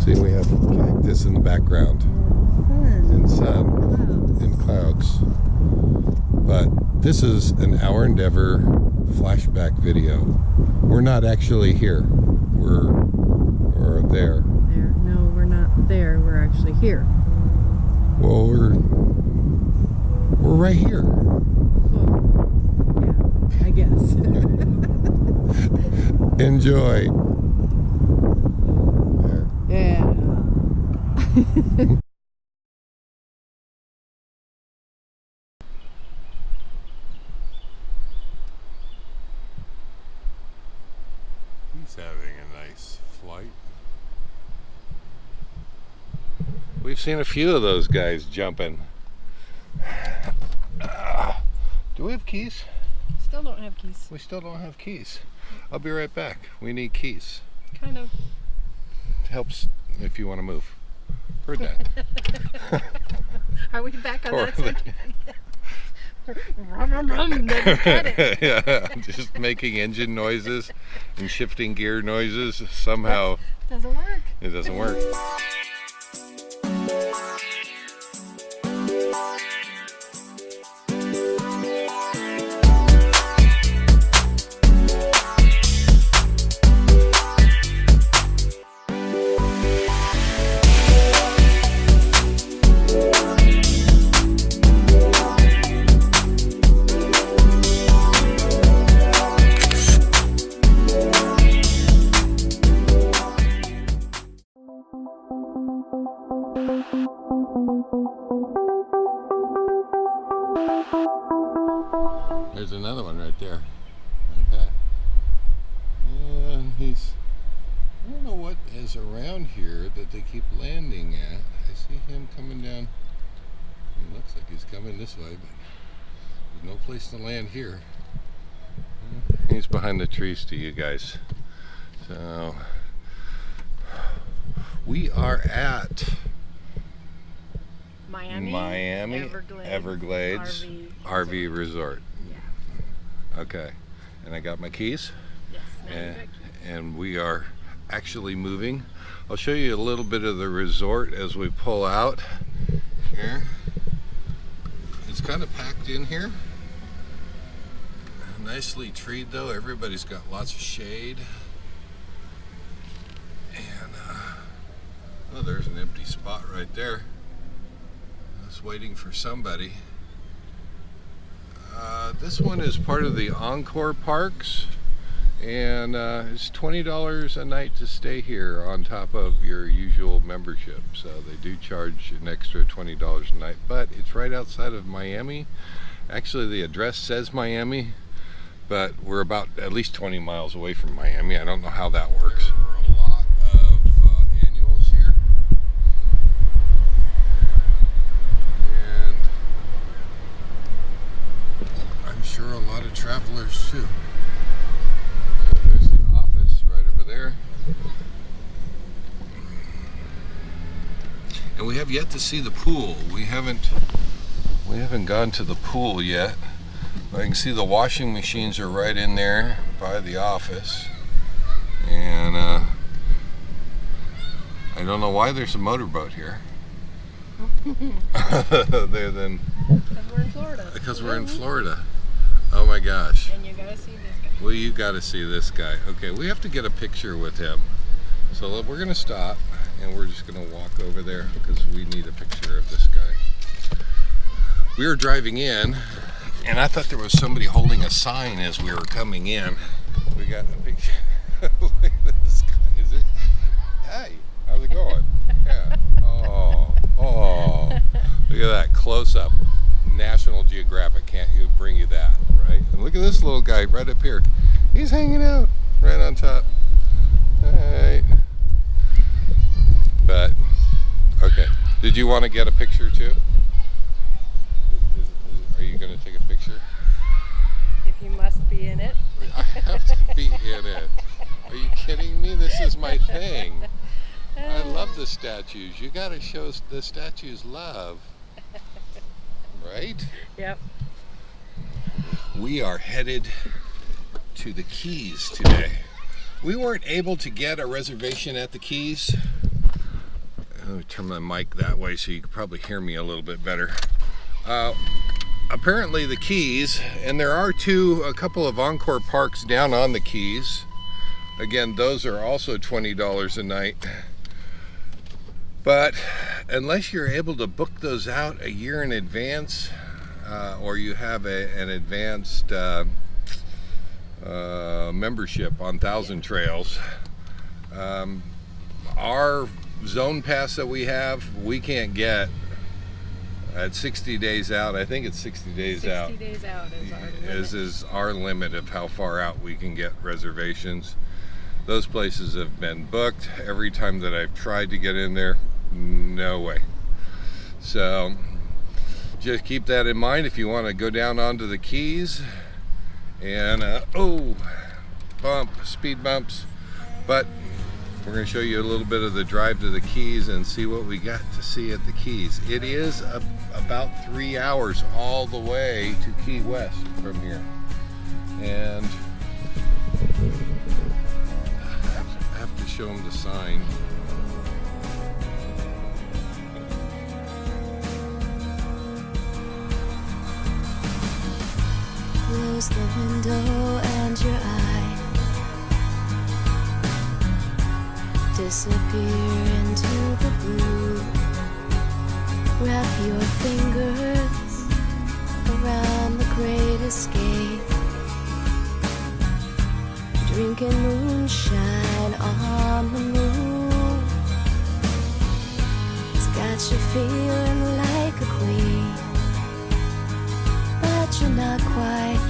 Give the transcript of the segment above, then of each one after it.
See, we have cactus in the background. And sun and clouds. But this is an OurEndeavor flashback video. We're not actually here. We're there. No, we're not there. We're actually here. Well, we're right here. Well, yeah, I guess. Enjoy. Yeah. He's having a nice flight. We've seen a few of those guys jumping. Do we have keys? Still don't have keys. We still don't have keys. I'll be right back. We need keys. Kind of. It helps if you want to move. Heard that. Are we back on Or that section? Doesn't cut it. Yeah, just making engine noises and shifting gear noises. Somehow Doesn't work. it doesn't work. There's another one right there. Okay. And I don't know what is around here that they keep landing at. I see him coming down. It looks like he's coming this way, but there's no place to land here. He's behind the trees to you guys. So we are at Miami Everglades RV Resort. Yeah. Okay, and I got my keys. Yes. And we are actually moving. I'll show you a little bit of the resort as we pull out here. It's kind of packed in here. Nicely treed though. Everybody's got lots of shade. And oh, there's an empty spot right there. I was waiting for somebody. This one is part of the Encore Parks, and it's $20 a night to stay here on top of your usual membership. So they do charge an extra $20 a night, but it's right outside of Miami. Actually, the address says Miami, but we're about at least 20 miles away from Miami. I don't know how that works. There are a lot of annuals here. And I'm sure a lot of travelers too. There's the office right over there. And we have yet to see the pool. We haven't gone to the pool yet. I can see the washing machines are right in there by the office. And I don't know why there's a motorboat here. Other than Because we're in Florida. because we're in Florida. Oh my gosh. And you gotta see this guy. Well, you got to see this guy. Okay, we have to get a picture with him. So we're going to stop and we're just going to walk over there because we need a picture of this guy. We were driving in and I thought there was somebody holding a sign as we were coming in. We got a picture. Look at this guy. Is it? Hey, how's it going? Yeah. Oh. Look at that close up. National Geographic can't bring you that, right? And look at this little guy right up here. He's hanging out right on top. All right. But, okay. Did you want to get a picture too? Are you going to take a picture? If you must be in it. I have to be in it. Are you kidding me? This is my thing. I love the statues. You got to show the statues love. Right? Yep. We are headed to the Keys today. We weren't able to get a reservation at the Keys, Let me turn my mic that way so you can probably hear me a little bit better. Apparently the Keys, and there are a couple of Encore parks down on the Keys. Again, those are also $20 a night. But unless you're able to book those out a year in advance, or you have an advanced membership on Thousand Trails, our zone pass that we have, we can't get at 60 days out. I think it's 60 days out. 60 days out is our limit. Is our limit of how far out we can get reservations. Those places have been booked. Every time that I've tried to get in there, no way. So just keep that in mind if you want to go down onto the Keys. And speed bumps, but we're going to show you a little bit of the drive to the Keys and see what we got to see at the Keys. It is about 3 hours all the way to Key West from here, and I have to show them the sign. Close the window and your eye disappear into the blue. Wrap your fingers around the great escape. Drinking moonshine on the moon. It's got you feeling like a queen, but you're not quite.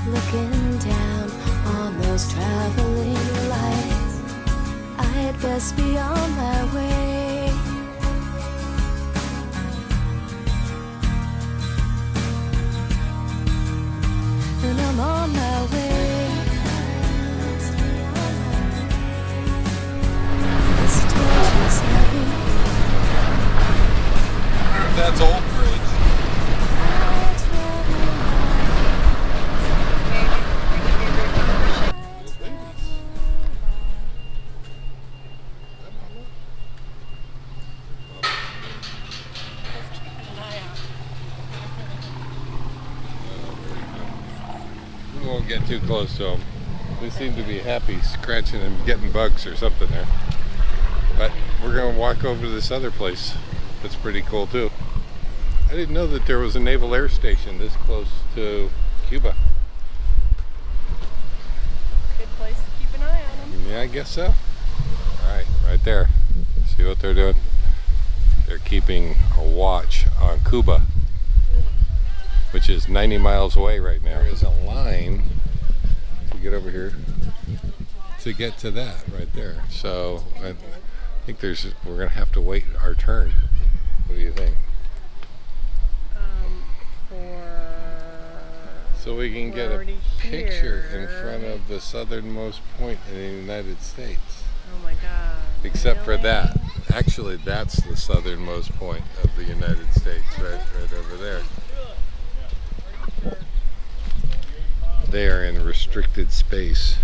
Looking down on those traveling lights, I'd best be on my way. And I'm on my way. This touch is heavy. That's Old Bridge. We won't get too close to them. They seem to be happy scratching and getting bugs or something there. But we're going to walk over to this other place that's pretty cool too. I didn't know that there was a naval air station this close to Cuba. Good place to keep an eye on them. Yeah, I guess so. Alright, right there. See what they're doing? They're keeping a watch on Cuba, which is 90 miles away right now. There is a line to get over here to get to that right there. So I think we're going to have to wait our turn. What do you think? So we can get a picture in front of the southernmost point in the United States. Oh my God. Except for that. Actually, that's the southernmost point of the United States, right over there. They are in restricted space.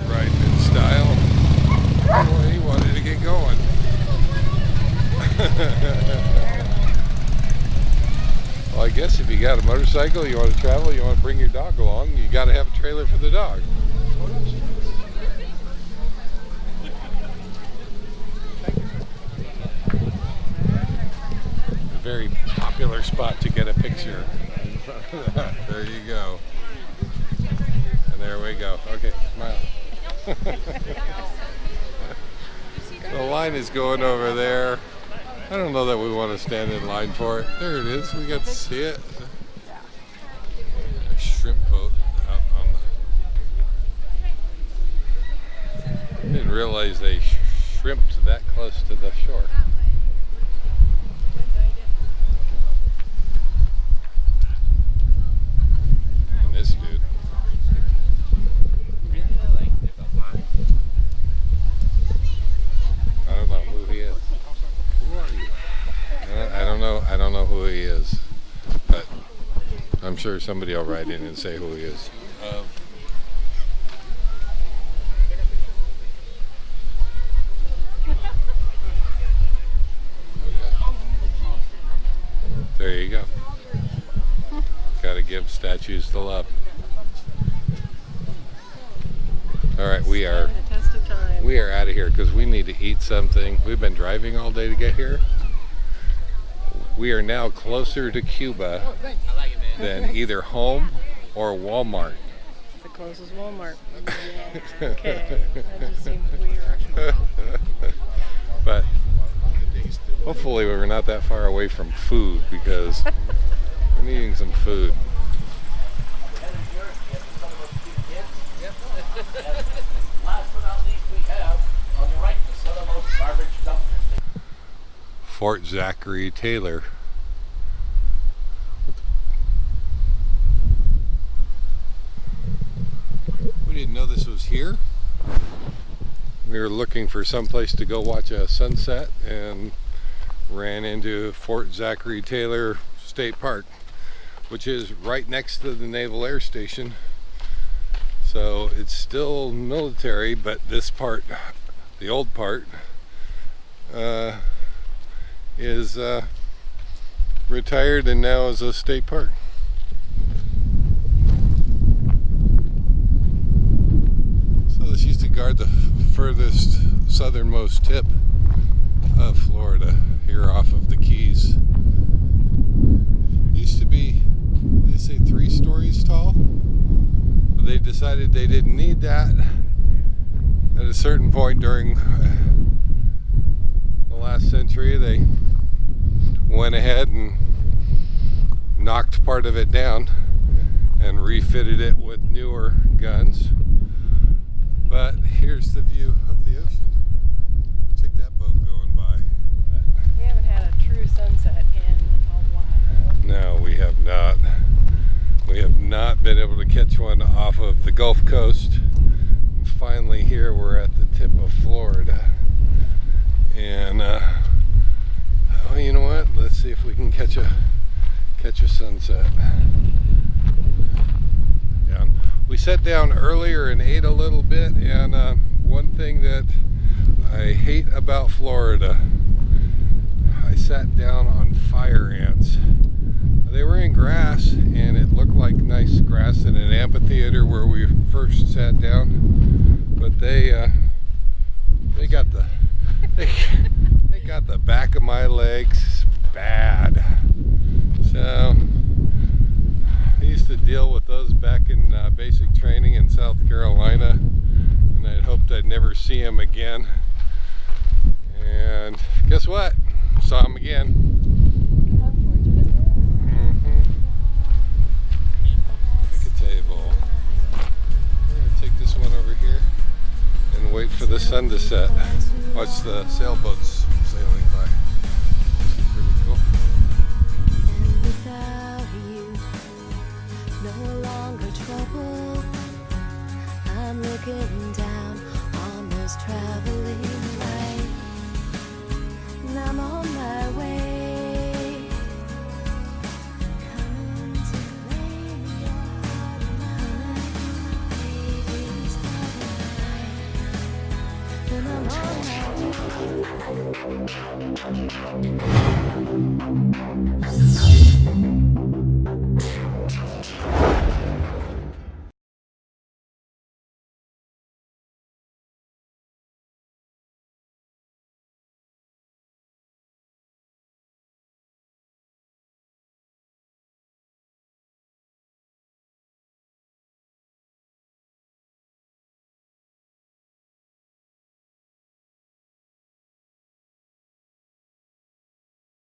Right in style. Oh, he wanted to get going. Well, I guess if you got a motorcycle, you want to travel, you want to bring your dog along, you got to have a trailer for the dog. A very popular spot to get a picture. There you go. And there we go. Okay, smile. The line is going over there. I don't know that we want to stand in line for it. There it is. We got to see it. A shrimp boat out on the... I didn't realize they shrimped that close to the shore. And this dude. I don't know who he is. Who are you? I don't know who he is. sure somebody will write in and say who he is. There you go. Gotta give statues the love. All right, we are out of here because we need to eat something. We've been driving all day to get here. We are now closer to Cuba than either home or Walmart. The closest Walmart. Yeah. Okay, that just seems weird. But hopefully we're not that far away from food because we're needing some food. Fort Zachary Taylor. We didn't know this was here. We were looking for some place to go watch a sunset and ran into Fort Zachary Taylor State Park, which is right next to the Naval Air Station. So it's still military, but this part, the old part, is retired and now is a state park. So this used to guard the furthest southernmost tip of Florida, here off of the Keys. It used to be, they say 3 stories tall, but they decided they didn't need that at a certain point during the last century. They went ahead and knocked part of it down and refitted it with newer guns. But here's the view of the ocean. Check that boat going by. We haven't had a true sunset in a while. No, we have not. We have not been able to catch one off of the Gulf Coast. And finally here we're at the tip of Florida. And oh, you know what? Let's see if we can catch a sunset. Yeah. We sat down earlier and ate a little bit, and one thing that I hate about Florida, I sat down on fire ants. They were in grass, and it looked like nice grass in an amphitheater where we first sat down, but they got the they got the back of my legs bad. So I used to deal with those back in basic training in South Carolina, and I'd hoped I'd never see them again. And guess what? Saw them again. Pick a table. We're gonna take this one over here and wait for the sun to set. Watch the sailboats sailing by. This is pretty cool. And without you, no longer trouble. I'm looking down on those traveling lights, and I'm on my way. Coming to lay your heart in mine, baby's heart, and I'm on my way.